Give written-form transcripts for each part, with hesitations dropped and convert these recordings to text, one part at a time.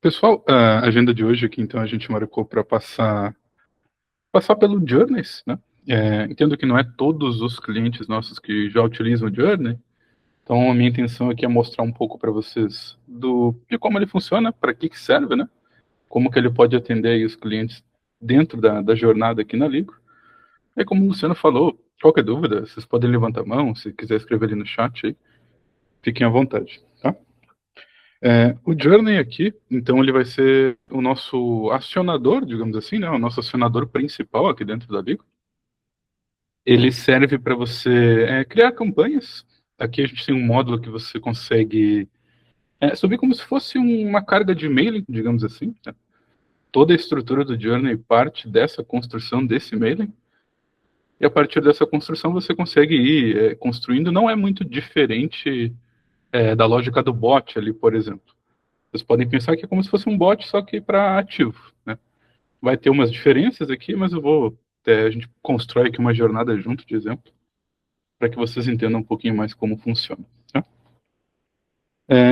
Pessoal, a agenda de hoje aqui, então, a gente marcou para passar pelo Journeys, né? Entendo que não é todos os clientes nossos que já utilizam o Journey, então a minha intenção aqui é mostrar um pouco para vocês de como ele funciona, para que serve, né? Como que ele pode atender aí os clientes dentro da jornada aqui na Ligo. E como o Luciano falou, qualquer dúvida, vocês podem levantar a mão, se quiser escrever ali no chat aí, fiquem à vontade, tá? O Journey aqui, então ele vai ser o nosso acionador, digamos assim, né? O nosso acionador principal aqui dentro da Bigo. Ele serve para você criar campanhas. Aqui a gente tem um módulo que você consegue subir como se fosse uma carga de mailing, digamos assim, né? Toda a estrutura do Journey parte dessa construção desse mailing. E a partir dessa construção você consegue ir construindo. Não é muito diferente da lógica do bot ali, por exemplo. Vocês podem pensar que é como se fosse um bot, só que para ativo, né? Vai ter umas diferenças aqui, mas a gente constrói aqui uma jornada junto, de exemplo, para que vocês entendam um pouquinho mais como funciona, tá?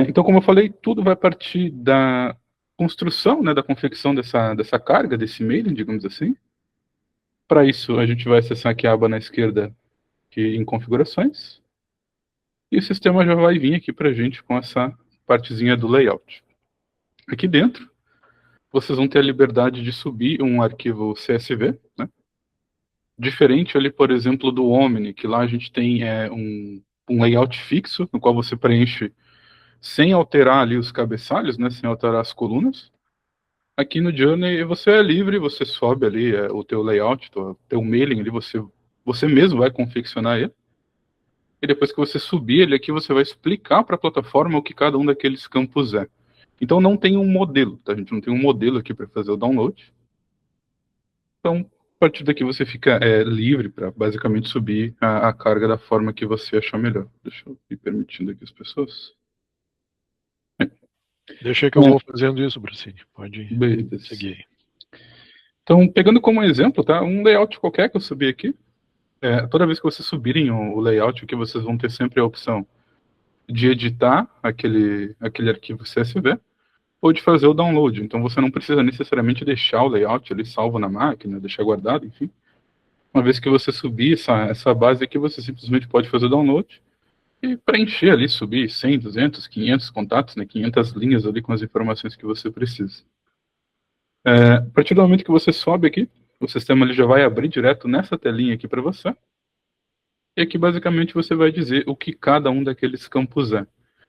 Então, como eu falei, tudo vai partir da construção, né, da confecção dessa carga, desse mailing, digamos assim. Para isso, a gente vai acessar aqui a aba na esquerda aqui em configurações, e o sistema já vai vir aqui para a gente com essa partezinha do layout. Aqui dentro, vocês vão ter a liberdade de subir um arquivo CSV, né? Diferente ali, por exemplo, do Omni, que lá a gente tem um layout fixo, no qual você preenche sem alterar ali os cabeçalhos, né, sem alterar as colunas. Aqui no Journey você é livre, você sobe ali o teu layout, teu mailing ali, você mesmo vai confeccionar ele. E depois que você subir ele aqui, você vai explicar para a plataforma o que cada um daqueles campos é. Então não tem um modelo, tá? A gente não tem um modelo aqui para fazer o download. Então, a partir daqui você fica livre para basicamente subir a carga da forma que você achar melhor. Deixa eu ir permitindo aqui as pessoas. Deixa que eu vou fazendo isso, Bracini. Pode Beleza. seguir aí. Então, pegando como exemplo, tá? Um layout qualquer que eu subi aqui. Toda vez que vocês subirem o layout aqui, vocês vão ter sempre a opção de editar aquele arquivo CSV ou de fazer o download. Então, você não precisa necessariamente deixar o layout ali salvo na máquina, deixar guardado, enfim. Uma vez que você subir essa base aqui, você simplesmente pode fazer o download e preencher ali, subir 100, 200, 500 contatos, né, 500 linhas ali com as informações que você precisa. A partir do momento que você sobe aqui, o sistema ele já vai abrir direto nessa telinha aqui para você. E aqui basicamente você vai dizer o que cada um daqueles campos é.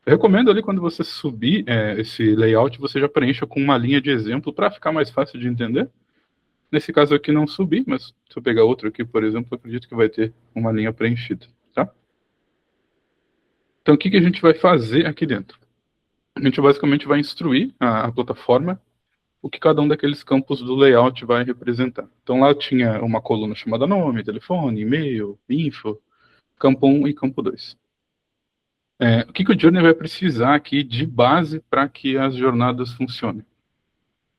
Eu recomendo ali quando você subir esse layout, você já preencha com uma linha de exemplo para ficar mais fácil de entender. Nesse caso aqui não subi, mas se eu pegar outro aqui, por exemplo, eu acredito que vai ter uma linha preenchida, tá? Então o que a gente vai fazer aqui dentro? A gente basicamente vai instruir a plataforma o que cada um daqueles campos do layout vai representar. Então lá eu tinha uma coluna chamada nome, telefone, e-mail, info, campo 1 e campo 2. O que o Journey vai precisar aqui de base para que as jornadas funcionem?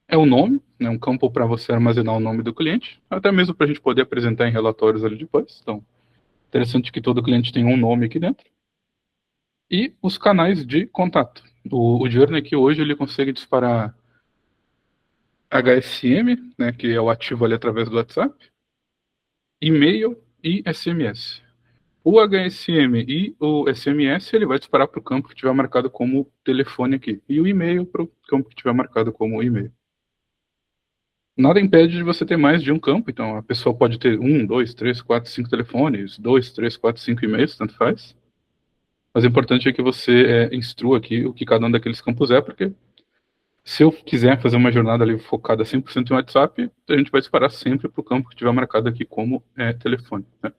É o nome, né, um campo para você armazenar o nome do cliente, até mesmo para a gente poder apresentar em relatórios ali depois. Então, interessante que todo cliente tem um nome aqui dentro. E os canais de contato. O Journey aqui hoje ele consegue disparar HSM, né, que é o ativo ali através do WhatsApp, e-mail e SMS. O HSM e o SMS ele vai disparar para o campo que tiver marcado como telefone aqui, e o e-mail para o campo que tiver marcado como e-mail. Nada impede de você ter mais de um campo, então a pessoa pode ter 1, 2, 3, 4, 5 telefones, 2, 3, 4, 5 e-mails, tanto faz. Mas o importante é que você instrua aqui o que cada um daqueles campos é, porque se eu quiser fazer uma jornada ali focada 100% no WhatsApp, a gente vai disparar sempre para o campo que tiver marcado aqui como telefone, né?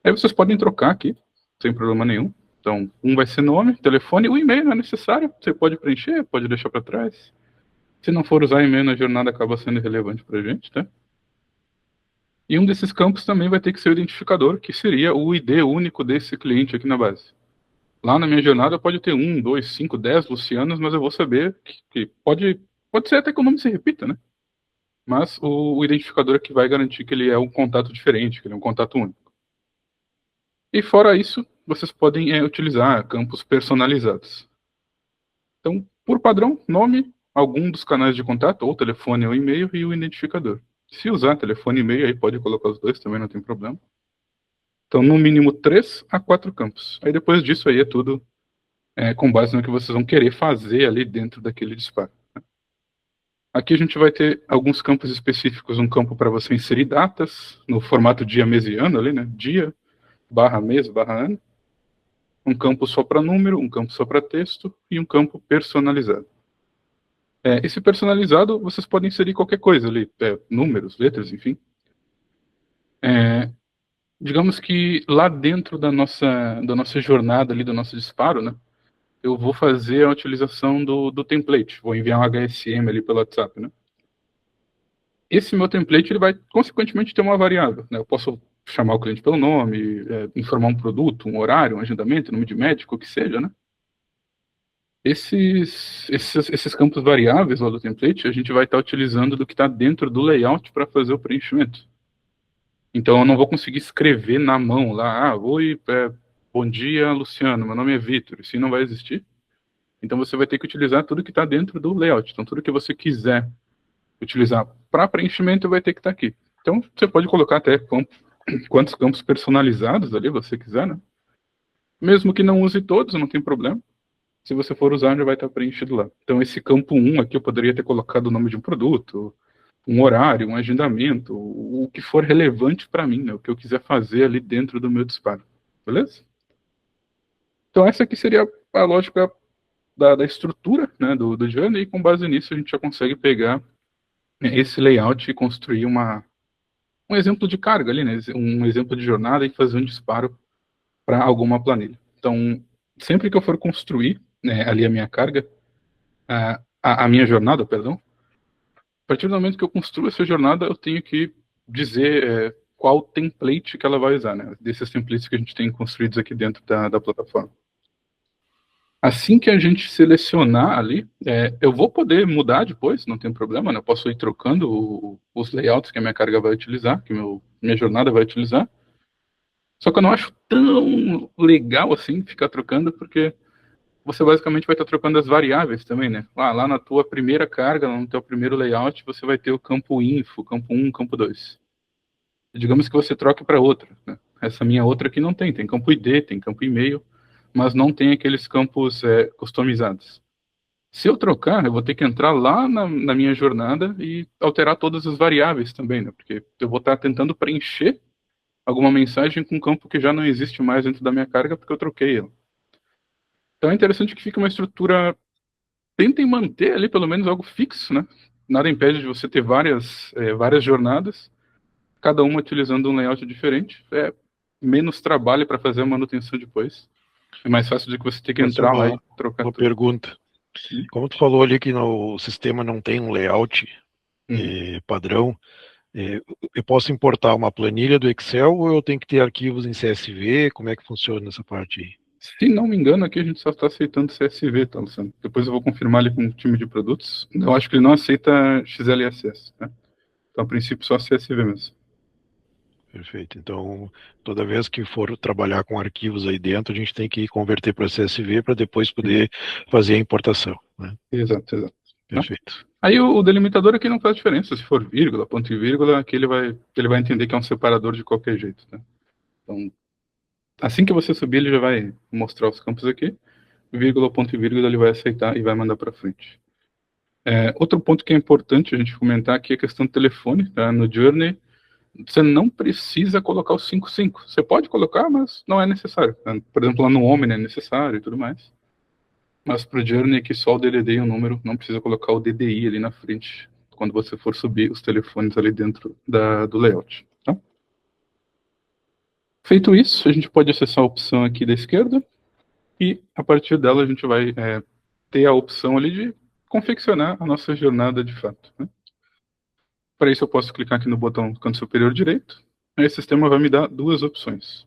Aí vocês podem trocar aqui, sem problema nenhum. Então, um vai ser nome, telefone, o e-mail não é necessário, você pode preencher, pode deixar para trás. Se não for usar e-mail na jornada, acaba sendo irrelevante para a gente, tá? E um desses campos também vai ter que ser o identificador, que seria o ID único desse cliente aqui na base. Lá na minha jornada pode ter 1, 2, 5, 10 Lucianos, mas eu vou saber que pode ser até que o nome se repita, né? Mas o identificador é que vai garantir que ele é um contato diferente, que ele é um contato único. E fora isso, vocês podem utilizar campos personalizados. Então, por padrão, nome, algum dos canais de contato, ou telefone ou e-mail, e o identificador. Se usar telefone e e-mail, aí pode colocar os dois, também não tem problema. Então, no mínimo 3 a 4 campos. Aí depois disso aí é tudo com base no que vocês vão querer fazer ali dentro daquele disparo. Aqui a gente vai ter alguns campos específicos, um campo para você inserir datas, no formato dia, mês e ano ali, né? Dia, barra mês, barra ano. Um campo só para número, um campo só para texto e um campo personalizado. Esse personalizado, vocês podem inserir qualquer coisa ali, números, letras, enfim. Digamos que lá dentro da nossa jornada ali, do nosso disparo, né? Eu vou fazer a utilização do template, vou enviar um HSM ali pelo WhatsApp, né? Esse meu template ele vai, consequentemente, ter uma variável, né? Eu posso chamar o cliente pelo nome, informar um produto, um horário, um agendamento, nome de médico, o que seja, né? Esses campos variáveis lá do template, a gente vai estar utilizando do que está dentro do layout para fazer o preenchimento. Então, eu não vou conseguir escrever na mão lá, oi, bom dia, Luciano, meu nome é Vitor. Isso não vai existir. Então, você vai ter que utilizar tudo que está dentro do layout. Então, tudo que você quiser utilizar para preenchimento vai ter que estar aqui. Então, você pode colocar até quantos campos personalizados ali você quiser, né? Mesmo que não use todos, não tem problema. Se você for usar, já vai estar preenchido lá. Então, esse campo 1 aqui, eu poderia ter colocado o nome de um produto, um horário, um agendamento, o que for relevante para mim, né? O que eu quiser fazer ali dentro do meu disparo. Beleza? Então, essa aqui seria a lógica da estrutura, né, do Journey, e com base nisso a gente já consegue pegar esse layout e construir um exemplo de carga ali, né, um exemplo de jornada e fazer um disparo para alguma planilha. Então, sempre que eu for construir, né, ali a minha carga, a minha jornada, perdão, a partir do momento que eu construo essa jornada, eu tenho que dizer qual template que ela vai usar, né, desses templates que a gente tem construídos aqui dentro da plataforma. Assim que a gente selecionar ali, eu vou poder mudar depois, não tem problema, né? Eu posso ir trocando os layouts que a minha carga vai utilizar, que minha jornada vai utilizar. Só que eu não acho tão legal assim ficar trocando, porque você basicamente vai estar trocando as variáveis também, né? Lá na tua primeira carga, lá no teu primeiro layout, você vai ter o campo info, campo 1, campo 2. Digamos que você troque para outra, né? Essa minha outra aqui não tem campo ID, tem campo e-mail, mas não tem aqueles campos customizados. Se eu trocar, eu vou ter que entrar lá na minha jornada e alterar todas as variáveis também, né? Porque eu vou estar tentando preencher alguma mensagem com um campo que já não existe mais dentro da minha carga porque eu troquei ela. Então é interessante que fique uma estrutura. Tentem manter ali pelo menos algo fixo, né? Nada impede de você ter várias jornadas, cada uma utilizando um layout diferente. É menos trabalho para fazer a manutenção depois. É mais fácil do que você ter que entrar lá e trocar uma tudo. Pergunta. Como tu falou ali que no sistema não tem um layout padrão, eu posso importar uma planilha do Excel ou eu tenho que ter arquivos em CSV? Como é que funciona essa parte aí? Se não me engano, aqui a gente só está aceitando CSV, tá, Luciano? Depois eu vou confirmar ali com o time de produtos. Eu acho que ele não aceita XLSS, né? Então, a princípio, só CSV mesmo. Perfeito. Então, toda vez que for trabalhar com arquivos aí dentro, a gente tem que converter para CSV para depois poder fazer a importação, né? Exato. Perfeito. Aí o delimitador aqui não faz diferença. Se for vírgula, ponto e vírgula, aqui ele vai entender que é um separador de qualquer jeito, tá? Então, assim que você subir, ele já vai mostrar os campos aqui. Vírgula, ponto e vírgula, ele vai aceitar e vai mandar para frente. Outro ponto que é importante a gente comentar aqui é a questão do telefone, tá? No Journey, você não precisa colocar o 55. Você pode colocar, mas não é necessário. Por exemplo, lá no Omni é necessário e tudo mais. Mas para o Journey aqui só o DDD e o número, não precisa colocar o DDI ali na frente, quando você for subir os telefones ali dentro do layout. Tá? Feito isso, a gente pode acessar a opção aqui da esquerda e a partir dela a gente vai ter a opção ali de confeccionar a nossa jornada de fato. Né? Para isso eu posso clicar aqui no botão do canto superior direito, aí o sistema vai me dar duas opções.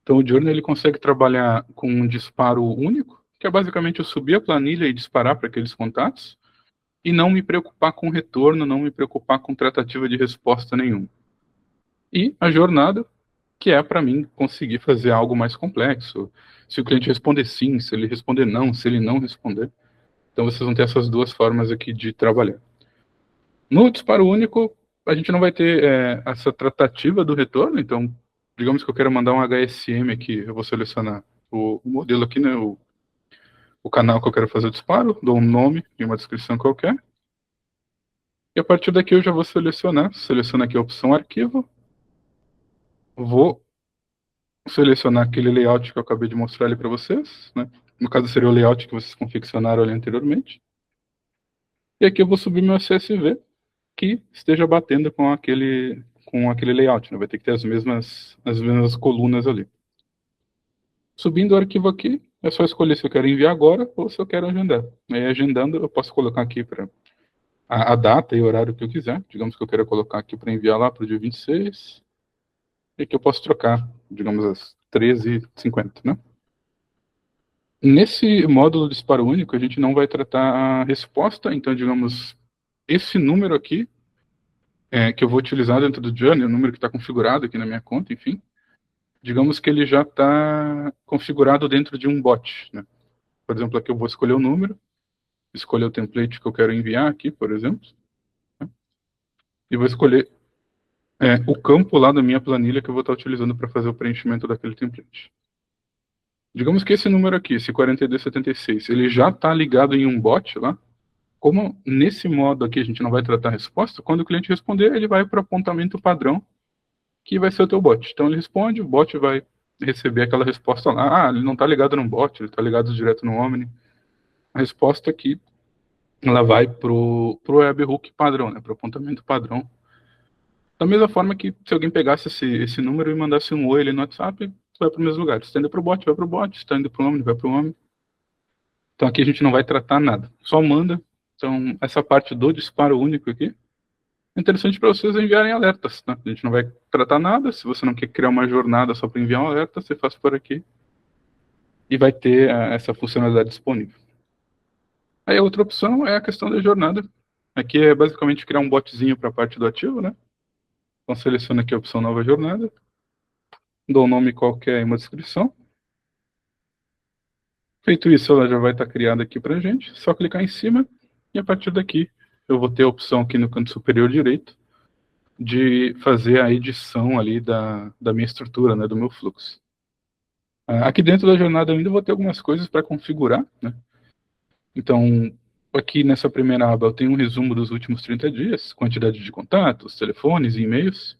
Então o Journey ele consegue trabalhar com um disparo único, que é basicamente eu subir a planilha e disparar para aqueles contatos, e não me preocupar com retorno, não me preocupar com tratativa de resposta nenhuma. E a jornada, que é para mim conseguir fazer algo mais complexo. Se o cliente responder sim, se ele responder não, se ele não responder. Então vocês vão ter essas duas formas aqui de trabalhar. No disparo único, a gente não vai ter essa tratativa do retorno, então, digamos que eu quero mandar um HSM aqui, eu vou selecionar o modelo aqui, né, o canal que eu quero fazer o disparo, dou um nome e uma descrição qualquer, e a partir daqui eu já vou seleciono aqui a opção arquivo, vou selecionar aquele layout que eu acabei de mostrar ali para vocês, né, no caso seria o layout que vocês confeccionaram ali anteriormente, e aqui eu vou subir meu CSV, que esteja batendo com aquele layout, né? Vai ter que ter as mesmas colunas ali. Subindo o arquivo aqui, é só escolher se eu quero enviar agora ou se eu quero agendar. Aí agendando, eu posso colocar aqui para a data e horário que eu quiser. Digamos que eu quero colocar aqui para enviar lá para o dia 26, e que eu posso trocar, digamos, às 13h50, né? Nesse módulo de disparo único, a gente não vai tratar a resposta, então, digamos, esse número aqui que eu vou utilizar dentro do Journey, o número que está configurado aqui na minha conta, enfim, digamos que ele já está configurado dentro de um bot, né? Por exemplo, aqui eu vou escolher o número, escolher o template que eu quero enviar aqui, por exemplo, né? E vou escolher o campo lá da minha planilha que eu vou estar utilizando para fazer o preenchimento daquele template. Digamos que esse número aqui, esse 4276, ele já está ligado em um bot lá. Como nesse modo aqui a gente não vai tratar a resposta, quando o cliente responder, ele vai para o apontamento padrão, que vai ser o teu bot. Então ele responde, o bot vai receber aquela resposta lá. Ah, ele não está ligado no bot, ele está ligado direto no Omni. A resposta aqui, ela vai pro webhook padrão, né, pro apontamento padrão. Da mesma forma que se alguém pegasse esse número e mandasse um oi ali no WhatsApp, vai para os mesmos lugares. Se está indo para o bot, vai para o bot. Se está indo para o Omni, vai para o Omni. Então aqui a gente não vai tratar nada, só manda. Então essa parte do disparo único aqui, é interessante para vocês enviarem alertas, né? A gente não vai tratar nada. Se você não quer criar uma jornada só para enviar um alerta, você faz por aqui e vai ter essa funcionalidade disponível. Aí a outra opção é a questão da jornada. Aqui é basicamente criar um botzinho para a parte do ativo, né? Então seleciona aqui a opção nova jornada, dou um nome qualquer e uma descrição. Feito isso, ela já vai estar criada aqui para a gente. Só clicar em cima e a partir daqui eu vou ter a opção aqui no canto superior direito de fazer a edição ali da minha estrutura, né, do meu fluxo. Aqui dentro da jornada eu ainda vou ter algumas coisas para configurar, né? Então, aqui nessa primeira aba eu tenho um resumo dos últimos 30 dias, quantidade de contatos, telefones e e-mails.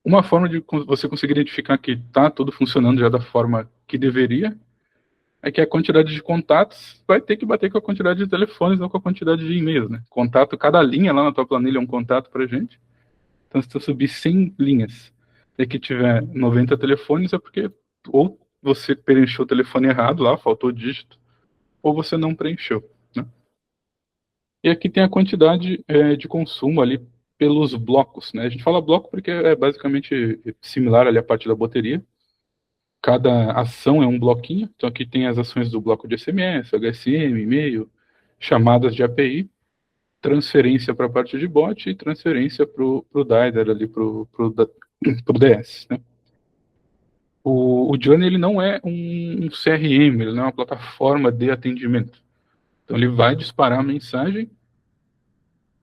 Uma forma de você conseguir identificar que está tudo funcionando já da forma que deveria é que a quantidade de contatos vai ter que bater com a quantidade de telefones ou com a quantidade de e-mails, né? Contato, cada linha lá na tua planilha é um contato para a gente. Então, se tu subir 100 linhas e que tiver 90 telefones, é porque ou você preencheu o telefone errado lá, faltou dígito, ou você não preencheu, né? E aqui tem a quantidade de consumo ali pelos blocos, né? A gente fala bloco porque é basicamente similar ali à parte da bateria. Cada ação é um bloquinho, então aqui tem as ações do bloco de SMS, HSM, e-mail, chamadas de API, transferência para a parte de bot e transferência para o DIDER ali, para o DS, né? O Journey ele não é um CRM, ele não é uma plataforma de atendimento. Então ele vai disparar a mensagem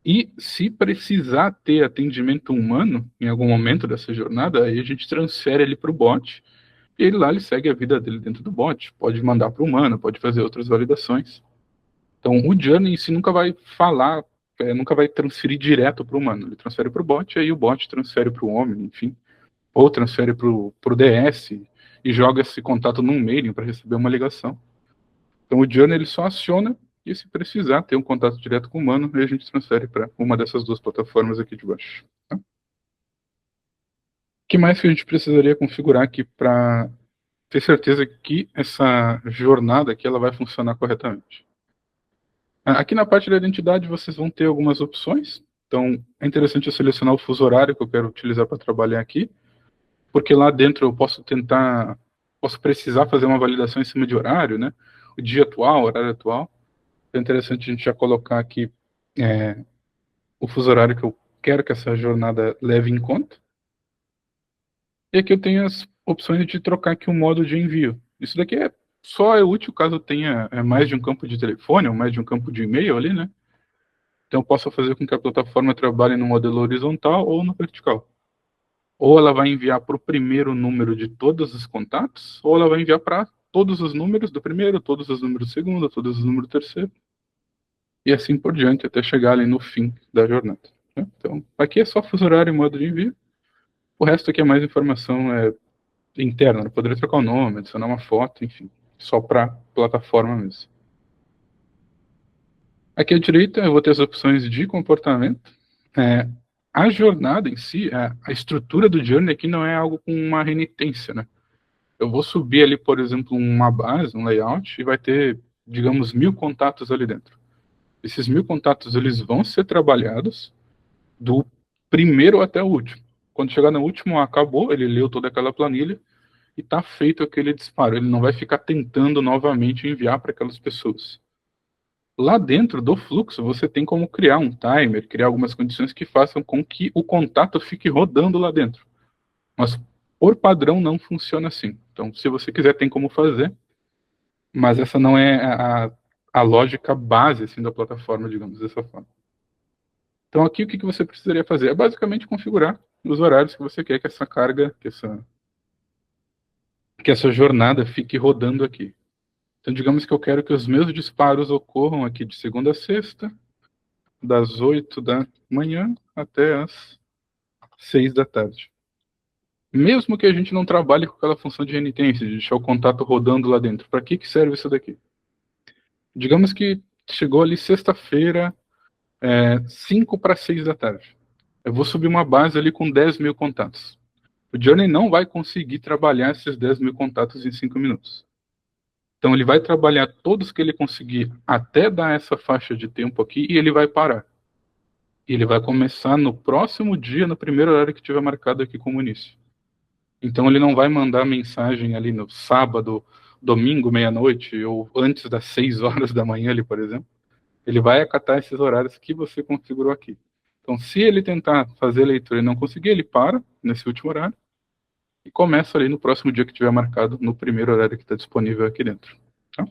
e se precisar ter atendimento humano em algum momento dessa jornada, aí a gente transfere ele para o bot e ele lá ele segue a vida dele dentro do bot. Pode mandar para o humano, pode fazer outras validações. Então o Journey em si nunca vai falar, nunca vai transferir direto para o humano. Ele transfere para o bot, aí o bot transfere para o homem, enfim. Ou transfere para o DS e joga esse contato num mailing para receber uma ligação. Então o Journey ele só aciona e se precisar ter um contato direto com o humano, aí a gente transfere para uma dessas duas plataformas aqui de baixo. Tá? O que mais que a gente precisaria configurar aqui para ter certeza que essa jornada aqui ela vai funcionar corretamente? Aqui na parte da identidade vocês vão ter algumas opções. Então é interessante eu selecionar o fuso horário que eu quero utilizar para trabalhar aqui, porque lá dentro eu posso precisar fazer uma validação em cima de horário, né? O dia atual, horário atual. É interessante a gente já colocar aqui o fuso horário que eu quero que essa jornada leve em conta. E aqui eu tenho as opções de trocar aqui o modo de envio. Isso daqui é só é útil caso tenha mais de um campo de telefone ou mais de um campo de e-mail ali, né? Então eu posso fazer com que a plataforma trabalhe no modelo horizontal ou no vertical. Ou ela vai enviar para o primeiro número de todos os contatos, ou ela vai enviar para todos os números do primeiro, todos os números do segundo, todos os números do terceiro, e assim por diante, até chegar ali no fim da jornada, né? Então, aqui é só fuso horário e modo de envio. O resto aqui é mais informação interna. Eu poderia trocar o nome, adicionar uma foto, enfim, só para plataforma mesmo. Aqui à direita eu vou ter as opções de comportamento. A jornada em si, a estrutura do journey aqui não é algo com uma renitência, né? Eu vou subir ali, por exemplo, uma base, um layout, e vai ter, digamos, 1000 contatos ali dentro. Esses 1000 contatos, eles vão ser trabalhados do primeiro até o último. Quando chegar no último, acabou, ele leu toda aquela planilha e está feito aquele disparo. Ele não vai ficar tentando novamente enviar para aquelas pessoas. Lá dentro do fluxo, você tem como criar um timer, criar algumas condições que façam com que o contato fique rodando lá dentro. Mas, por padrão, não funciona assim. Então, se você quiser, tem como fazer, mas essa não é a lógica base assim, da plataforma, digamos dessa forma. Então, aqui, o que você precisaria fazer? É basicamente configurar os horários que você quer que essa carga, que essa jornada fique rodando aqui. Então, digamos que eu quero que os meus disparos ocorram aqui de segunda a sexta, das 8 da manhã até as 6 da tarde. Mesmo que a gente não trabalhe com aquela função de renitência, de deixar o contato rodando lá dentro, para que serve isso daqui? Digamos que chegou ali sexta-feira, 5 para 6 da tarde. Eu vou subir uma base ali com 10.000 contatos. O Journey não vai conseguir trabalhar esses 10.000 contatos em 5 minutos. Então ele vai trabalhar todos que ele conseguir até dar essa faixa de tempo aqui e ele vai parar. E ele vai começar no próximo dia, no primeiro horário que tiver marcado aqui como início. Então ele não vai mandar mensagem ali no sábado, domingo, meia-noite, ou antes das 6 horas da manhã ali, por exemplo. Ele vai acatar esses horários que você configurou aqui. Então, se ele tentar fazer a leitura e não conseguir, ele para nesse último horário e começa ali no próximo dia que tiver marcado, no primeiro horário que está disponível aqui dentro. Tá?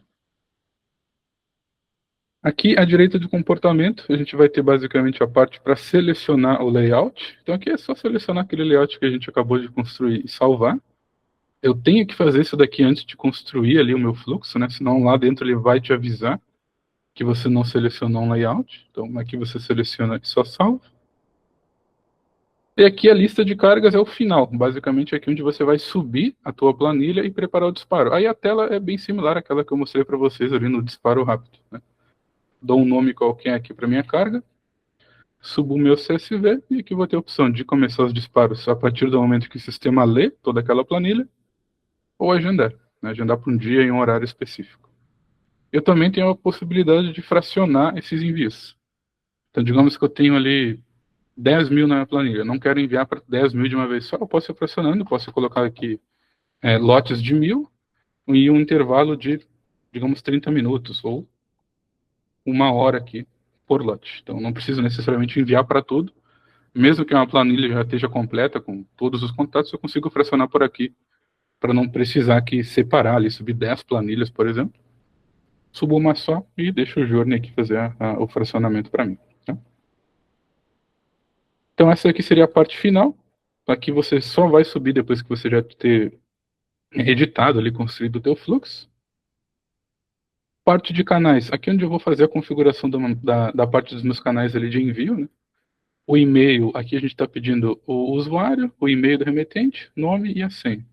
Aqui, à direita do comportamento, a gente vai ter basicamente a parte para selecionar o layout. Então, aqui é só selecionar aquele layout que a gente acabou de construir e salvar. Eu tenho que fazer isso daqui antes de construir ali o meu fluxo, né? Senão lá dentro ele vai te avisar que você não selecionou um layout. Então, aqui você seleciona e só salva. E aqui a lista de cargas é o final, basicamente é aqui onde você vai subir a tua planilha e preparar o disparo. Aí a tela é bem similar àquela que eu mostrei para vocês ali no disparo rápido, né? Dou um nome qualquer aqui para minha carga, subo o meu CSV e aqui vou ter a opção de começar os disparos a partir do momento que o sistema lê toda aquela planilha ou agendar, né? Agendar para um dia e um horário específico. Eu também tenho a possibilidade de fracionar esses envios. Então, digamos que eu tenho ali 10.000 na minha planilha, eu não quero enviar para 10.000 de uma vez só, eu posso ir fracionando, posso colocar aqui lotes de 1.000 e um intervalo de, digamos, 30 minutos ou uma hora aqui por lote. Então, não preciso necessariamente enviar para tudo, mesmo que uma planilha já esteja completa com todos os contatos, eu consigo fracionar por aqui, para não precisar aqui separar ali, subir 10 planilhas, por exemplo. Subo uma só e deixo o Journey aqui fazer o fracionamento para mim. Tá? Então essa aqui seria a parte final. Aqui você só vai subir depois que você já ter editado ali, construído o teu fluxo. Parte de canais. Aqui é onde eu vou fazer a configuração da parte dos meus canais ali de envio, né? O e-mail, aqui a gente está pedindo o usuário, o e-mail do remetente, nome e a senha.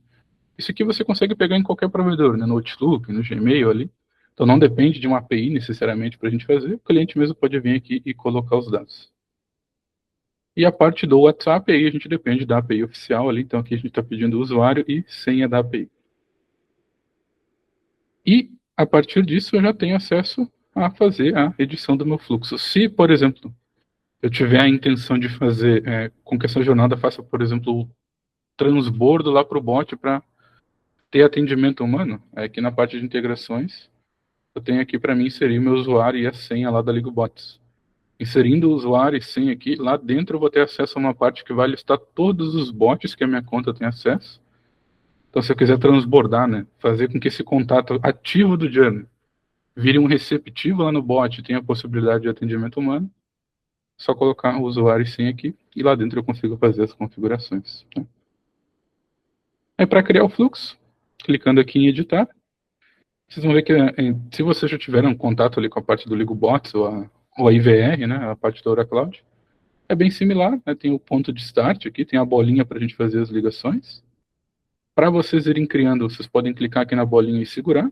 Isso aqui você consegue pegar em qualquer provedor, né? No Outlook, no Gmail ali. Então não depende de uma API necessariamente para a gente fazer. O cliente mesmo pode vir aqui e colocar os dados. E a parte do WhatsApp, aí a gente depende da API oficial ali. Então aqui a gente está pedindo usuário e senha da API. E a partir disso eu já tenho acesso a fazer a edição do meu fluxo. Se, por exemplo, eu tiver a intenção de fazer com que essa jornada faça, por exemplo, o transbordo lá para o bot para ter atendimento humano, aqui na parte de integrações, eu tenho aqui para mim inserir o meu usuário e a senha lá da LigoBots. Inserindo o usuário e senha aqui, lá dentro eu vou ter acesso a uma parte que vai listar todos os bots que a minha conta tem acesso Então, se eu quiser transbordar, né, fazer com que esse contato ativo do journey vire um receptivo lá no bot e tenha a possibilidade de atendimento humano, só colocar o usuário e senha aqui e lá dentro eu consigo fazer as configurações. Né? Aí, para criar o fluxo, clicando aqui em editar, vocês vão ver que se vocês já tiveram um contato ali com a parte do LigoBots ou a IVR, né, a parte da Oracloud, é bem similar, né, tem o ponto de start aqui, tem a bolinha para a gente fazer as ligações. Para vocês irem criando, vocês podem clicar aqui na bolinha e segurar,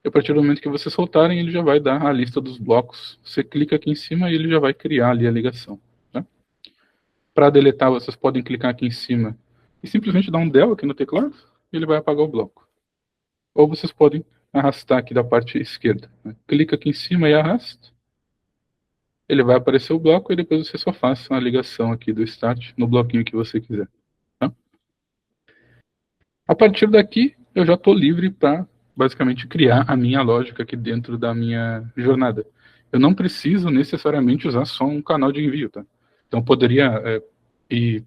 e a partir do momento que vocês soltarem, ele já vai dar a lista dos blocos. Você clica aqui em cima e ele já vai criar ali a ligação. Tá? Para deletar, vocês podem clicar aqui em cima e simplesmente dar um del aqui no teclado, e ele vai apagar o bloco. Ou vocês podem arrastar aqui da parte esquerda. Né? Clica aqui em cima e arrasta. Ele vai aparecer o bloco e depois você só faz a ligação aqui do start no bloquinho que você quiser. Tá? A partir daqui, eu já estou livre para basicamente criar a minha lógica aqui dentro da minha jornada. Eu não preciso necessariamente usar só um canal de envio, tá? Então eu poderia ir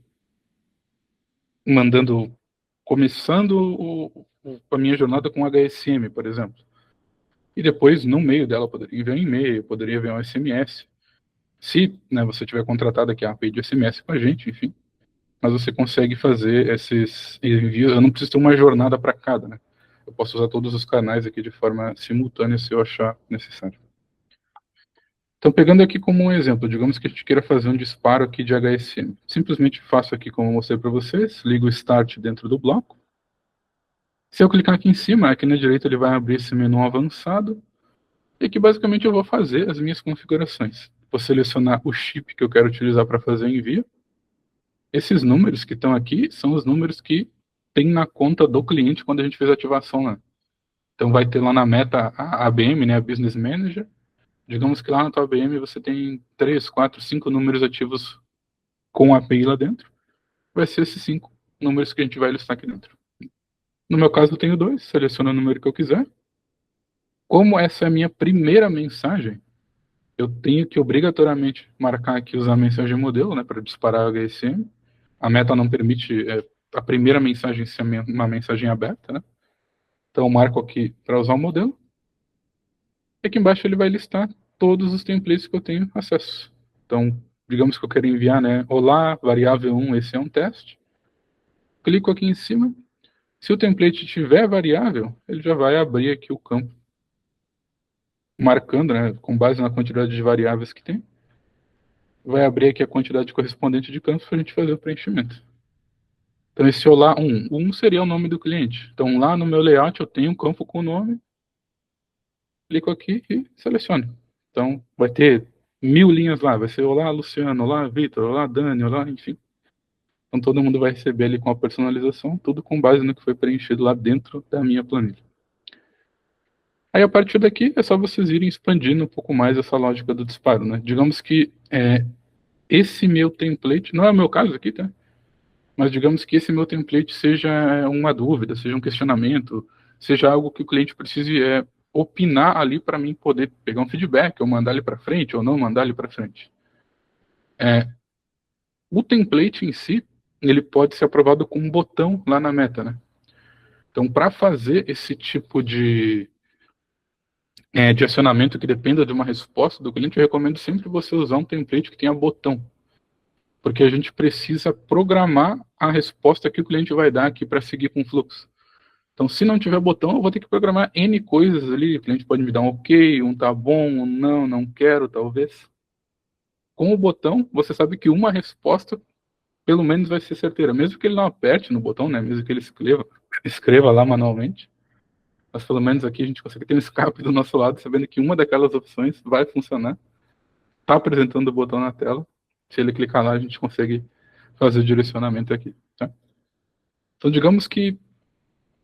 mandando, começando a minha jornada com HSM, por exemplo. E depois, no meio dela, eu poderia enviar um e-mail, poderia enviar um SMS. Se, né, você tiver contratado aqui a API de SMS com a gente, enfim. Mas você consegue fazer esses envios. Eu não preciso ter uma jornada para cada, né? Eu posso usar todos os canais aqui de forma simultânea se eu achar necessário. Então, pegando aqui como um exemplo, digamos que a gente queira fazer um disparo aqui de HSM. Simplesmente faço aqui como eu mostrei para vocês, ligo o Start dentro do bloco. Se eu clicar aqui em cima, aqui na direita ele vai abrir esse menu avançado, e aqui basicamente eu vou fazer as minhas configurações. Vou selecionar o chip que eu quero utilizar para fazer o envio. Esses números que estão aqui são os números que tem na conta do cliente quando a gente fez a ativação lá. Então vai ter lá na meta a ABM, né, a Business Manager. Digamos que lá na tua ABM você tem 3, 4, 5 números ativos com a API lá dentro. Vai ser esses 5 números que a gente vai listar aqui dentro. No meu caso eu tenho 2, seleciono o número que eu quiser. Como essa é a minha primeira mensagem, eu tenho que obrigatoriamente marcar aqui usar a mensagem modelo, né, para disparar o HSM. A meta não permite a primeira mensagem ser uma mensagem aberta, né? Então eu marco aqui para usar o modelo. E aqui embaixo ele vai listar todos os templates que eu tenho acesso. Então, digamos que eu quero enviar, né? Olá, variável 1, esse é um teste. Clico aqui em cima. Se o template tiver variável, ele já vai abrir aqui o campo, marcando, né? Com base na quantidade de variáveis que tem. Vai abrir aqui a quantidade correspondente de campos para a gente fazer o preenchimento. Então, esse olá 1 seria o nome do cliente. Então, lá no meu layout eu tenho um campo com o nome. Clico aqui e seleciono. Então, vai ter 1000 linhas lá. Vai ser olá, Luciano, olá, Vitor, olá, Dani, olá, enfim. Então, todo mundo vai receber ali com a personalização, tudo com base no que foi preenchido lá dentro da minha planilha. Aí, a partir daqui, é só vocês irem expandindo um pouco mais essa lógica do disparo, né? Digamos que esse meu template, não é o meu caso aqui, tá? Mas digamos que esse meu template seja uma dúvida, seja um questionamento, seja algo que o cliente precise opinar ali para mim poder pegar um feedback, ou mandar ele para frente, ou não mandar ele para frente. O template em si, ele pode ser aprovado com um botão lá na meta, né? Então, para fazer esse tipo de acionamento que dependa de uma resposta do cliente, eu recomendo sempre você usar um template que tenha botão. Porque a gente precisa programar a resposta que o cliente vai dar aqui para seguir com o fluxo. Então, se não tiver botão, eu vou ter que programar N coisas ali. O cliente pode me dar um ok, um tá bom, um não, não quero, talvez. Com o botão, você sabe que uma resposta, pelo menos, vai ser certeira. Mesmo que ele não aperte no botão, né? Mesmo que ele escreva lá manualmente. Mas pelo menos aqui a gente consegue ter um escape do nosso lado, sabendo que uma daquelas opções vai funcionar. Está apresentando o botão na tela. Se ele clicar lá, a gente consegue fazer o direcionamento aqui. Tá? Então, digamos que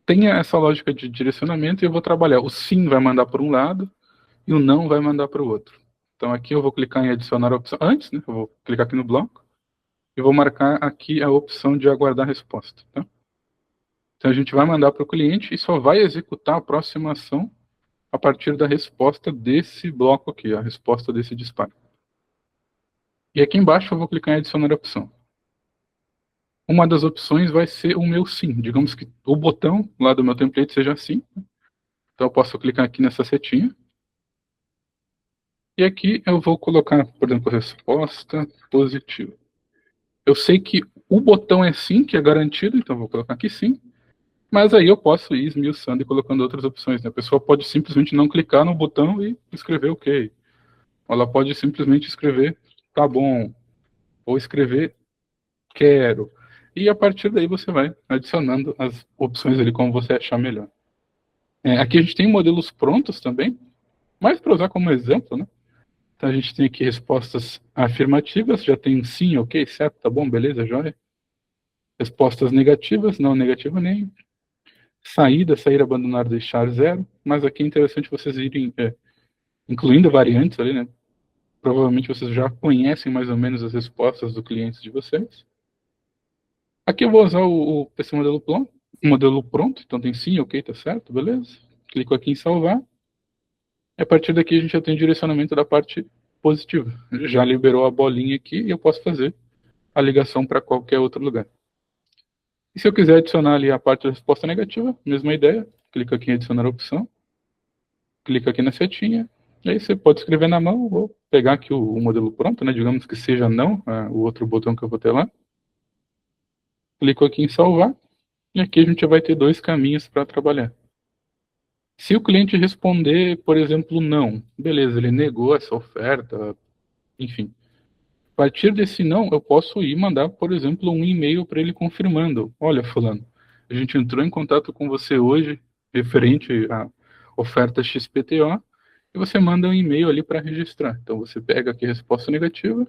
tenha essa lógica de direcionamento e eu vou trabalhar. O sim vai mandar para um lado e o não vai mandar para o outro. Então, aqui eu vou clicar em adicionar a opção. Antes, né? Eu vou clicar aqui no bloco e vou marcar aqui a opção de aguardar resposta. Tá? Então, a gente vai mandar para o cliente e só vai executar a próxima ação a partir da resposta desse bloco aqui, a resposta desse disparo. E aqui embaixo eu vou clicar em adicionar a opção. uma das opções vai ser o meu sim. Digamos que o botão lá do meu template seja assim. Então eu posso clicar aqui nessa setinha. E aqui eu vou colocar, por exemplo, resposta positiva. Eu sei que o botão é sim, que é garantido, então eu vou colocar aqui sim. Mas aí eu posso ir esmiuçando e colocando outras opções. Né? A pessoa pode simplesmente não clicar no botão e escrever OK. Ela pode simplesmente escrever tá bom, ou escrever quero. E a partir daí você vai adicionando as opções ali como você achar melhor. Aqui a gente tem modelos prontos também, mas para usar como exemplo, né? Então a gente tem aqui respostas afirmativas, já tem sim, ok, certo, tá bom, beleza, joia. Respostas negativas, não negativa nem. Saída, sair, abandonar, deixar, zero. Mas aqui é interessante vocês irem incluindo variantes ali, né? Provavelmente vocês já conhecem mais ou menos as respostas do cliente de vocês. Aqui eu vou usar esse modelo pronto, então tem sim, ok, tá certo, beleza. Clico aqui em salvar. E a partir daqui a gente já tem o direcionamento da parte positiva. Já liberou a bolinha aqui e eu posso fazer a ligação para qualquer outro lugar. E se eu quiser adicionar ali a parte da resposta negativa, mesma ideia, clica aqui em adicionar a opção, clica aqui na setinha, e aí você pode escrever na mão, vou pegar aqui o modelo pronto, né, digamos que seja não, o outro botão que eu vou ter lá, clico aqui em salvar, e aqui a gente vai ter dois caminhos para trabalhar. Se o cliente responder, por exemplo, não, beleza, ele negou essa oferta, enfim. A partir desse não, eu posso ir mandar, por exemplo, um e-mail para ele confirmando: olha, fulano, a gente entrou em contato com você hoje, referente à oferta XPTO, e você manda um e-mail ali para registrar. Então você pega aqui a resposta negativa,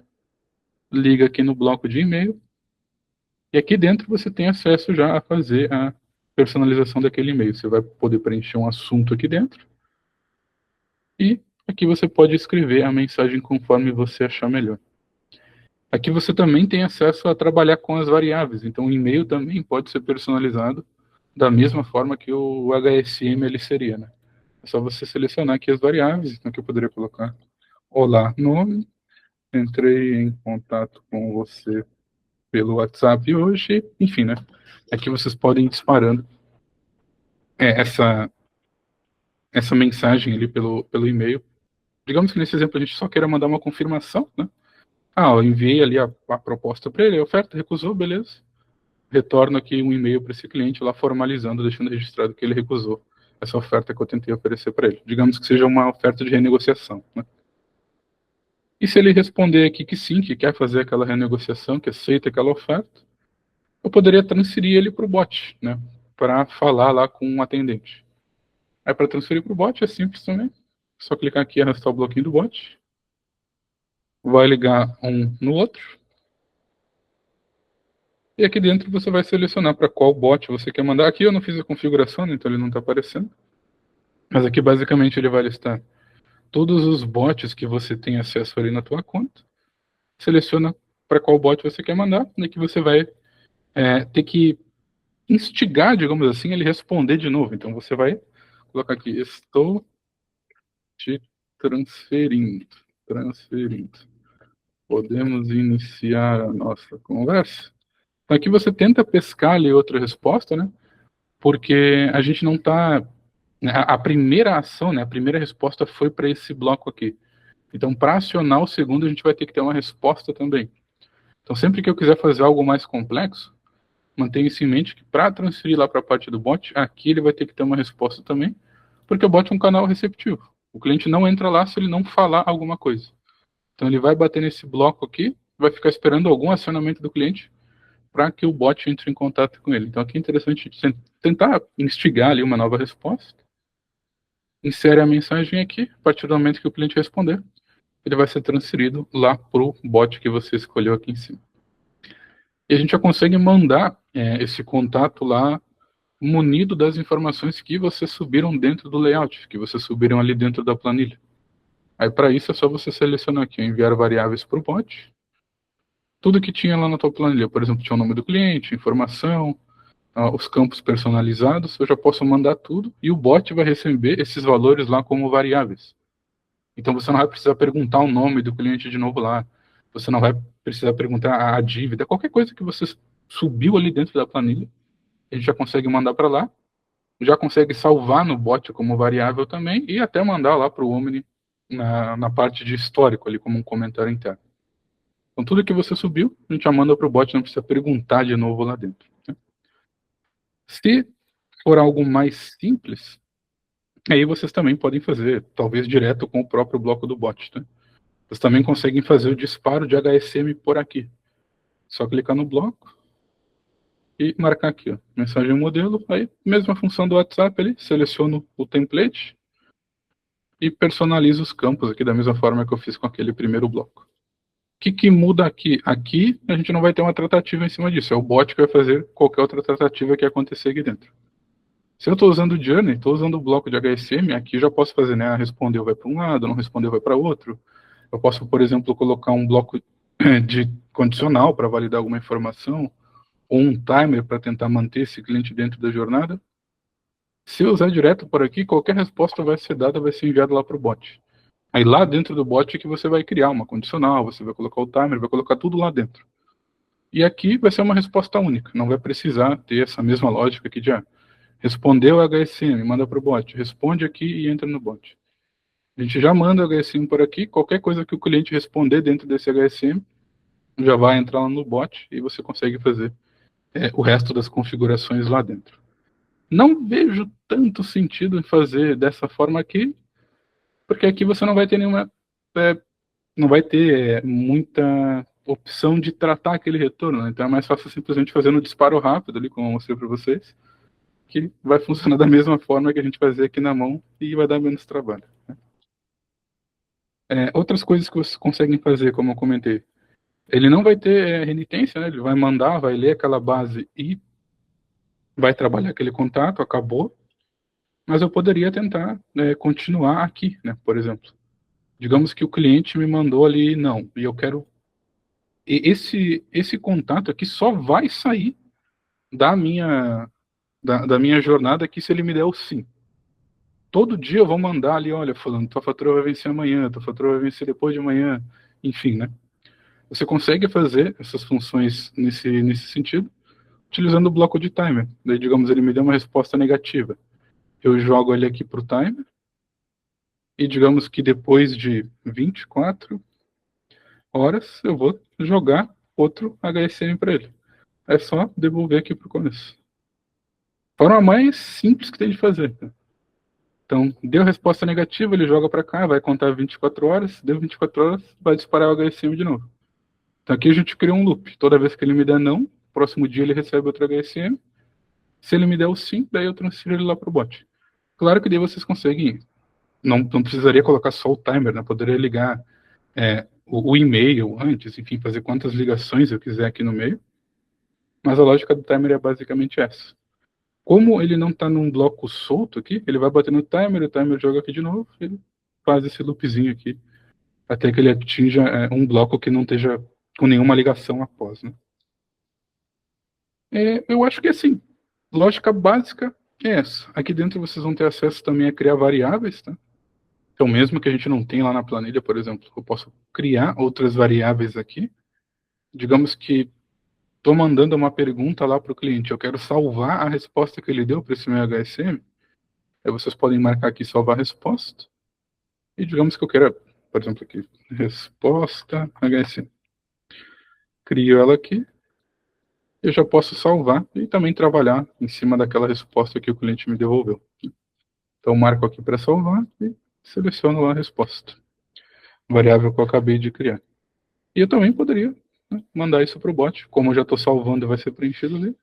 liga aqui no bloco de e-mail, e aqui dentro você tem acesso já a fazer a personalização daquele e-mail. Você vai poder preencher um assunto aqui dentro, e aqui você pode escrever a mensagem conforme você achar melhor. Aqui você também tem acesso a trabalhar com as variáveis, então o e-mail também pode ser personalizado da mesma forma que o HSM ele seria, né? É só você selecionar aqui as variáveis, então aqui eu poderia colocar olá, nome, entrei em contato com você pelo WhatsApp hoje, enfim, né? Aqui vocês podem ir disparando essa mensagem ali pelo e-mail. Digamos que nesse exemplo a gente só queira mandar uma confirmação, né? Eu enviei ali a proposta para ele, a oferta, recusou, beleza. Retorno aqui um e-mail para esse cliente lá formalizando, deixando registrado que ele recusou essa oferta que eu tentei oferecer para ele. Digamos que seja uma oferta de renegociação, né? E se ele responder aqui que sim, que quer fazer aquela renegociação, que aceita aquela oferta, eu poderia transferir ele para o bot, né? Para falar lá com um atendente. Aí para transferir para o bot é simples também. Só clicar aqui e arrastar o bloquinho do bot. Vai ligar um no outro. E aqui dentro você vai selecionar para qual bot você quer mandar. Aqui eu não fiz a configuração, então ele não está aparecendo. Mas aqui basicamente ele vai listar todos os bots que você tem acesso ali na tua conta. Seleciona para qual bot você quer mandar, e que você vai ter que instigar, digamos assim, ele responder de novo. Então você vai colocar aqui, estou te transferindo. Podemos iniciar a nossa conversa? Então aqui você tenta pescar ali outra resposta, né? Porque a gente não está... A primeira ação, né, a primeira resposta foi para esse bloco aqui. Então, para acionar o segundo, a gente vai ter que ter uma resposta também. Então, sempre que eu quiser fazer algo mais complexo, mantenha isso em mente que para transferir lá para a parte do bot, aqui ele vai ter que ter uma resposta também, porque o bot é um canal receptivo. O cliente não entra lá se ele não falar alguma coisa. Então, ele vai bater nesse bloco aqui, vai ficar esperando algum acionamento do cliente para que o bot entre em contato com ele. Então, aqui é interessante tentar instigar ali uma nova resposta. Insere a mensagem aqui, a partir do momento que o cliente responder, ele vai ser transferido lá para o bot que você escolheu aqui em cima. E a gente já consegue mandar esse contato lá munido das informações que vocês subiram dentro do layout, que vocês subiram ali dentro da planilha. Aí para isso é só você selecionar aqui, enviar variáveis para o bot. Tudo que tinha lá na tua planilha, por exemplo, tinha o nome do cliente, informação, os campos personalizados, eu já posso mandar tudo e o bot vai receber esses valores lá como variáveis. Então você não vai precisar perguntar o nome do cliente de novo lá. Você não vai precisar perguntar a dívida, qualquer coisa que você subiu ali dentro da planilha, a gente já consegue mandar para lá, já consegue salvar no bot como variável também e até mandar lá para o Omni na parte de histórico ali como um comentário interno. Então tudo que você subiu, a gente já manda para o bot, não precisa perguntar de novo lá dentro. Né? Se for algo mais simples, aí vocês também podem fazer, talvez direto com o próprio bloco do bot. Tá? Vocês também conseguem fazer o disparo de HSM por aqui. Só clicar no bloco e marcar aqui, ó, mensagem modelo. Aí, mesma função do WhatsApp ali, seleciono o template e personalizo os campos aqui da mesma forma que eu fiz com aquele primeiro bloco. O que muda aqui? Aqui a gente não vai ter uma tratativa em cima disso. É o bot que vai fazer qualquer outra tratativa que acontecer aqui dentro. Se eu estou usando o Journey, estou usando o bloco de HSM, aqui já posso fazer, né? Respondeu vai para um lado, não respondeu vai para outro. Eu posso, por exemplo, colocar um bloco de condicional para validar alguma informação, ou um timer para tentar manter esse cliente dentro da jornada. Se eu usar direto por aqui, qualquer resposta vai ser dada, vai ser enviada lá para o bot. Aí lá dentro do bot é que você vai criar uma condicional, você vai colocar o timer, vai colocar tudo lá dentro. E aqui vai ser uma resposta única, não vai precisar ter essa mesma lógica aqui de respondeu o HSM, manda para o bot, responde aqui e entra no bot. A gente já manda o HSM por aqui, qualquer coisa que o cliente responder dentro desse HSM, já vai entrar lá no bot e você consegue fazer o resto das configurações lá dentro. Não vejo tanto sentido em fazer dessa forma aqui, porque aqui você não vai ter nenhuma, não vai ter muita opção de tratar aquele retorno, né? Então é mais fácil simplesmente fazer no disparo rápido ali, como eu mostrei para vocês, que vai funcionar da mesma forma que a gente fazia aqui na mão e vai dar menos trabalho. Né? Outras coisas que vocês conseguem fazer, como eu comentei, ele não vai ter renitência, né? Ele vai mandar, vai ler aquela base e vai trabalhar aquele contato, acabou. Mas eu poderia tentar continuar aqui, né? Por exemplo, digamos que o cliente me mandou ali não, e eu quero esse contato aqui só vai sair da minha jornada aqui se ele me der o sim. Todo dia eu vou mandar ali, olha, falando, tua fatura vai vencer amanhã, tua fatura vai vencer depois de amanhã, enfim, né? Você consegue fazer essas funções nesse sentido, utilizando o bloco de timer. Daí, digamos, ele me deu uma resposta negativa. Eu jogo ele aqui para o timer, e digamos que depois de 24 horas eu vou jogar outro HSM para ele. É só devolver aqui para o começo. Forma mais simples que tem de fazer. Então, deu resposta negativa, ele joga para cá, vai contar 24 horas, deu 24 horas, vai disparar o HSM de novo. Então aqui a gente cria um loop. Toda vez que ele me der não, próximo dia ele recebe outro HSM. Se ele me der o sim, daí eu transfiro ele lá para o bot. Claro que daí vocês conseguem, não precisaria colocar só o timer, né? Poderia ligar o e-mail antes, enfim, fazer quantas ligações eu quiser aqui no meio. Mas a lógica do timer é basicamente essa. Como ele não está num bloco solto aqui, ele vai bater no timer, o timer joga aqui de novo, ele faz esse loopzinho aqui, até que ele atinja um bloco que não esteja com nenhuma ligação após, né? Eu acho que assim, lógica básica é essa. Aqui dentro vocês vão ter acesso também a criar variáveis, tá? Então, mesmo que a gente não tenha lá na planilha, por exemplo, eu posso criar outras variáveis aqui. Digamos que estou mandando uma pergunta lá para o cliente, eu quero salvar a resposta que ele deu para esse meu HSM. Aí vocês podem marcar aqui salvar resposta. E digamos que eu queira, por exemplo, aqui, resposta HSM. Crio ela aqui. Eu já posso salvar e também trabalhar em cima daquela resposta que o cliente me devolveu. Então, marco aqui para salvar e seleciono lá a resposta. Variável que eu acabei de criar. E eu também poderia mandar isso para o bot. Como eu já estou salvando e vai ser preenchido ali,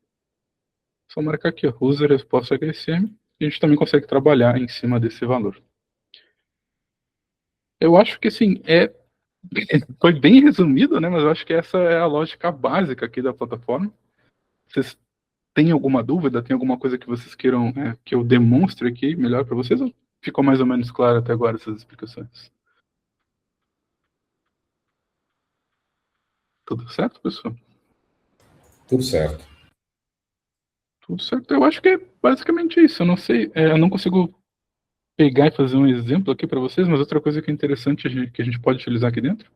só marcar aqui, ó, user resposta HSM, e a gente também consegue trabalhar em cima desse valor. Eu acho que, assim, foi bem resumido, né, mas eu acho que essa é a lógica básica aqui da plataforma. Vocês têm alguma dúvida? Tem alguma coisa que vocês queiram que eu demonstre aqui melhor para vocês? Ou ficou mais ou menos claro até agora essas explicações? Tudo certo, pessoal? Tudo certo. Tudo certo. Eu acho que é basicamente isso. Eu não sei, eu não consigo pegar e fazer um exemplo aqui para vocês, mas outra coisa que é interessante que a gente pode utilizar aqui dentro,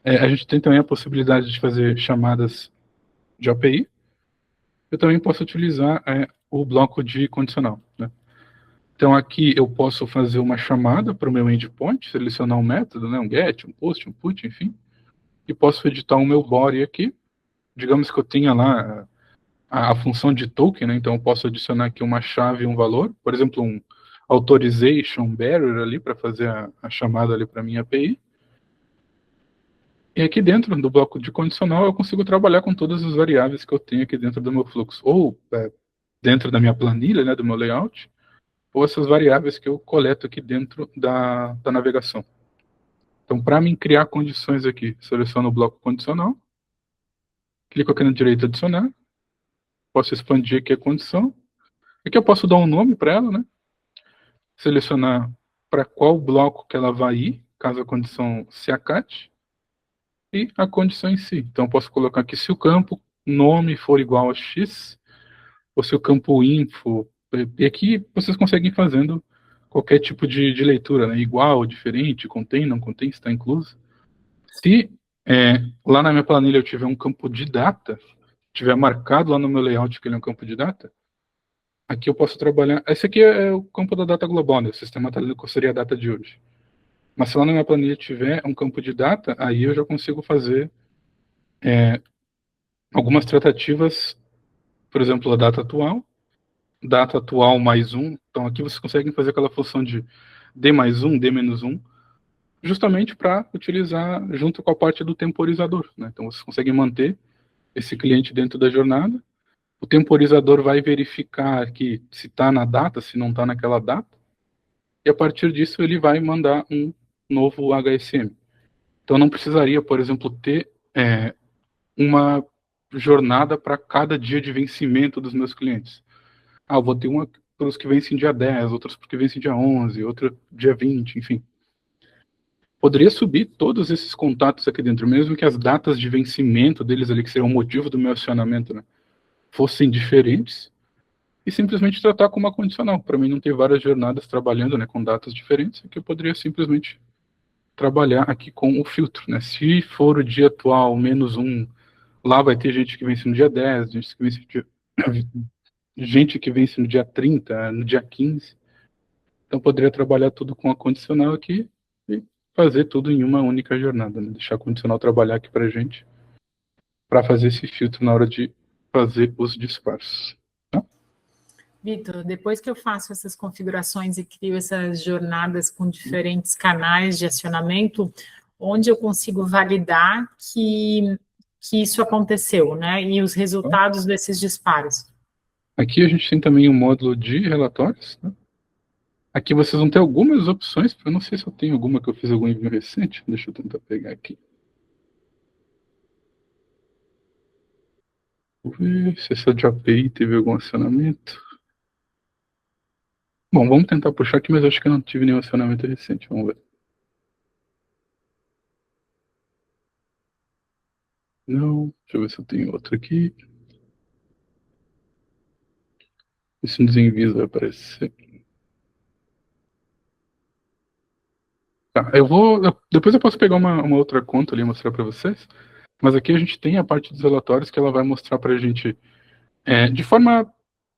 a gente tem também a possibilidade de fazer chamadas de API. eu também posso utilizar o bloco de condicional, né? Então aqui eu posso fazer uma chamada para o meu endpoint, selecionar um método, né, um get, um post, um put, enfim, e posso editar o meu body aqui. Digamos que eu tenha lá a função de token, né, então eu posso adicionar aqui uma chave e um valor, por exemplo, um authorization bearer ali para fazer a chamada ali para minha API. E aqui dentro do bloco de condicional eu consigo trabalhar com todas as variáveis que eu tenho aqui dentro do meu fluxo, ou dentro da minha planilha, né, do meu layout, ou essas variáveis que eu coleto aqui dentro da navegação. Então, para mim criar condições aqui, seleciono o bloco condicional, clico aqui no direito adicionar, posso expandir aqui a condição, aqui eu posso dar um nome para ela, né? Selecionar para qual bloco que ela vai ir, caso a condição se acate, e a condição em si. Então, eu posso colocar aqui se o campo nome for igual a x, ou se o campo info, e aqui vocês conseguem ir fazendo qualquer tipo de leitura, né? Igual, diferente, contém, não contém, está incluso. Se lá na minha planilha eu tiver um campo de data, tiver marcado lá no meu layout que ele é um campo de data, aqui eu posso trabalhar. Esse aqui é o campo da data global, né? O sistema está lendo qual seria a data de hoje. Mas se lá na minha planilha tiver um campo de data, aí eu já consigo fazer algumas tratativas, por exemplo, a data atual mais um. Então aqui vocês conseguem fazer aquela função de D mais um, D menos um, justamente para utilizar junto com a parte do temporizador, né? Então vocês conseguem manter esse cliente dentro da jornada. O temporizador vai verificar que se está na data, se não está naquela data, e a partir disso ele vai mandar um novo HSM. Então não precisaria, por exemplo, ter uma jornada para cada dia de vencimento dos meus clientes. Eu vou ter uma para os que vencem dia 10, outras para os que vencem dia 11, outra dia 20, enfim. Poderia subir todos esses contatos aqui dentro, mesmo que as datas de vencimento deles ali, que seriam o motivo do meu acionamento, né, fossem diferentes, e simplesmente tratar como uma condicional. Para mim não ter várias jornadas trabalhando, né, com datas diferentes, que eu poderia simplesmente trabalhar aqui com o filtro, né? Se for o dia atual menos um, lá vai ter gente que vence no dia 10, gente que vence no dia 30, no dia 15. Então poderia trabalhar tudo com a condicional aqui e fazer tudo em uma única jornada, né? Deixar a condicional trabalhar aqui para gente, para fazer esse filtro na hora de fazer os disparos. Vitor, depois que eu faço essas configurações e crio essas jornadas com diferentes canais de acionamento, onde eu consigo validar que isso aconteceu, né? E os resultados desses disparos. Aqui a gente tem também um módulo de relatórios, né? Aqui vocês vão ter algumas opções, eu não sei se eu tenho alguma que eu fiz algum envio recente, deixa eu tentar pegar aqui. Vou ver se essa de API teve algum acionamento. Bom, vamos tentar puxar aqui, mas acho que eu não tive nenhum acionamento recente, vamos ver. Não, deixa eu ver se eu tenho outro aqui. Esse nos envios vai aparecer. Tá, depois eu posso pegar uma outra conta ali e mostrar para vocês, mas aqui a gente tem a parte dos relatórios que ela vai mostrar para a gente, de forma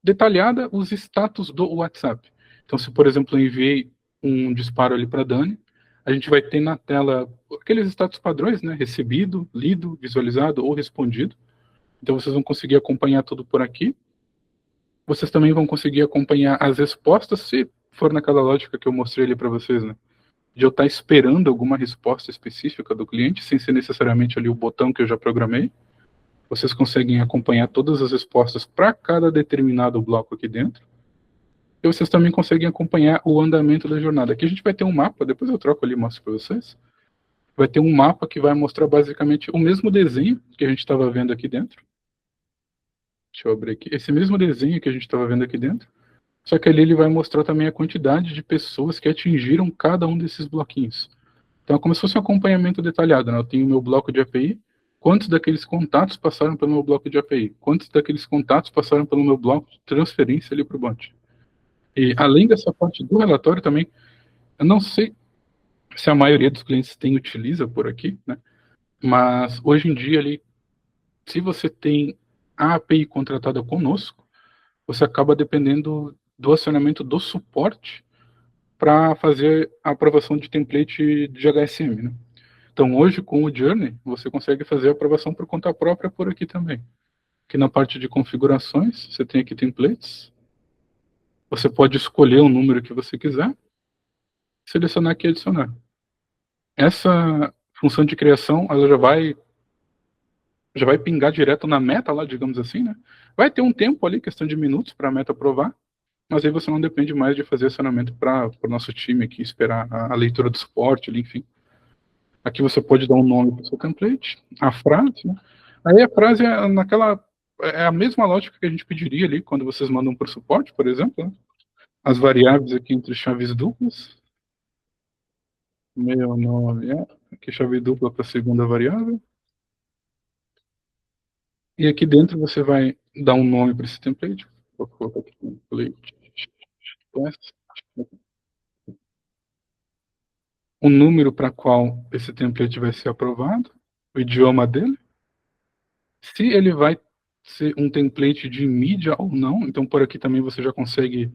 detalhada, os status do WhatsApp. Então, se, por exemplo, eu enviei um disparo ali para a Dani, a gente vai ter na tela aqueles status padrões, né? Recebido, lido, visualizado ou respondido. Então, vocês vão conseguir acompanhar tudo por aqui. Vocês também vão conseguir acompanhar as respostas, se for naquela lógica que eu mostrei ali para vocês, né? De eu estar esperando alguma resposta específica do cliente, sem ser necessariamente ali o botão que eu já programei. Vocês conseguem acompanhar todas as respostas para cada determinado bloco aqui dentro. E vocês também conseguem acompanhar o andamento da jornada. Aqui a gente vai ter um mapa, depois eu troco ali e mostro para vocês. Vai ter um mapa que vai mostrar basicamente o mesmo desenho que a gente estava vendo aqui dentro. Deixa eu abrir aqui. Esse mesmo desenho que a gente estava vendo aqui dentro. Só que ali ele vai mostrar também a quantidade de pessoas que atingiram cada um desses bloquinhos. Então é como se fosse um acompanhamento detalhado, né? Eu tenho o meu bloco de API, quantos daqueles contatos passaram pelo meu bloco de API, quantos daqueles contatos passaram pelo meu bloco de transferência ali para o bot. E além dessa parte do relatório também, eu não sei se a maioria dos clientes utiliza por aqui, né? Mas hoje em dia ali, se você tem a API contratada conosco, você acaba dependendo do acionamento do suporte para fazer a aprovação de template de HSM, né? Então, hoje, com o Journey, você consegue fazer a aprovação por conta própria por aqui também. Aqui na parte de configurações, você tem aqui templates. Você pode escolher o número que você quiser, selecionar aqui e adicionar. Essa função de criação, ela já vai pingar direto na meta lá, digamos assim, né? Vai ter um tempo ali, questão de minutos, para a meta aprovar, mas aí você não depende mais de fazer acionamento para o nosso time aqui, esperar a leitura do suporte, enfim. Aqui você pode dar um nome para o seu template, a frase, né? Aí a frase é a mesma lógica que a gente pediria ali quando vocês mandam para o suporte, por exemplo, né? As variáveis aqui entre chaves duplas, meu nome aqui chave dupla para a segunda variável, e aqui dentro você vai dar um nome para esse template. Vou colocar aqui template. O número para qual esse template vai ser aprovado, o idioma dele, se ele vai ser um template de mídia ou não. Então, por aqui também você já consegue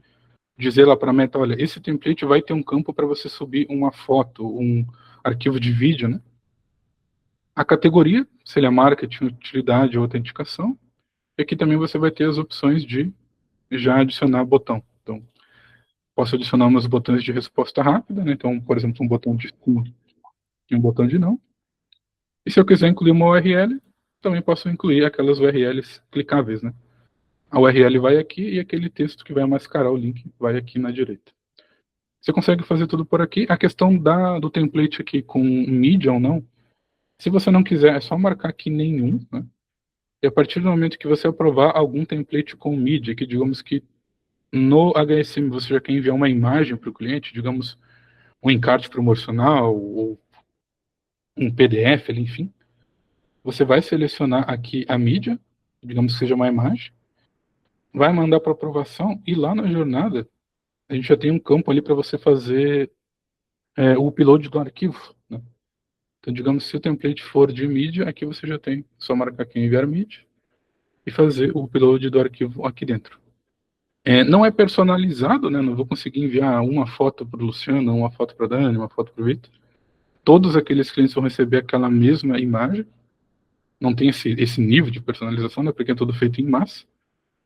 dizer lá para a meta, olha, esse template vai ter um campo para você subir uma foto, um arquivo de vídeo, né? A categoria, se ele é marketing, utilidade ou autenticação. E aqui também você vai ter as opções de já adicionar botão. Então, posso adicionar umas botões de resposta rápida, né? Então, por exemplo, um botão de sim e um botão de não. E se eu quiser incluir uma URL, também posso incluir aquelas URLs clicáveis, né? A URL vai aqui e aquele texto que vai mascarar o link vai aqui na direita. Você consegue fazer tudo por aqui. A questão do template aqui com mídia ou não, se você não quiser, é só marcar aqui nenhum, né? E a partir do momento que você aprovar algum template com mídia, que digamos que no HSM você já quer enviar uma imagem para o cliente, digamos, um encarte promocional ou um PDF, enfim, você vai selecionar aqui a mídia, digamos que seja uma imagem, vai mandar para aprovação e lá na jornada a gente já tem um campo ali para você fazer o upload do arquivo, né? Então, digamos, se o template for de mídia, aqui você já tem só marcar aqui enviar mídia e fazer o upload do arquivo aqui dentro. Não é personalizado, né? Não vou conseguir enviar uma foto para o Luciano, uma foto para a Dani, uma foto para o Vitor. Todos aqueles clientes vão receber aquela mesma imagem. Não tem esse nível de personalização, né? Porque é tudo feito em massa.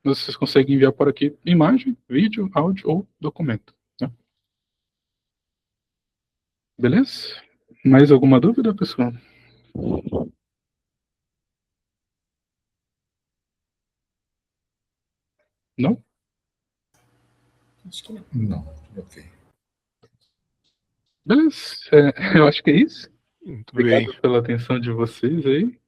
Mas vocês conseguem enviar por aqui imagem, vídeo, áudio ou documento, né? Beleza? Mais alguma dúvida, pessoal? Não? Acho que não. Não, ok. Beleza. Eu acho que é isso. Muito Obrigado bem. pela atenção de vocês aí.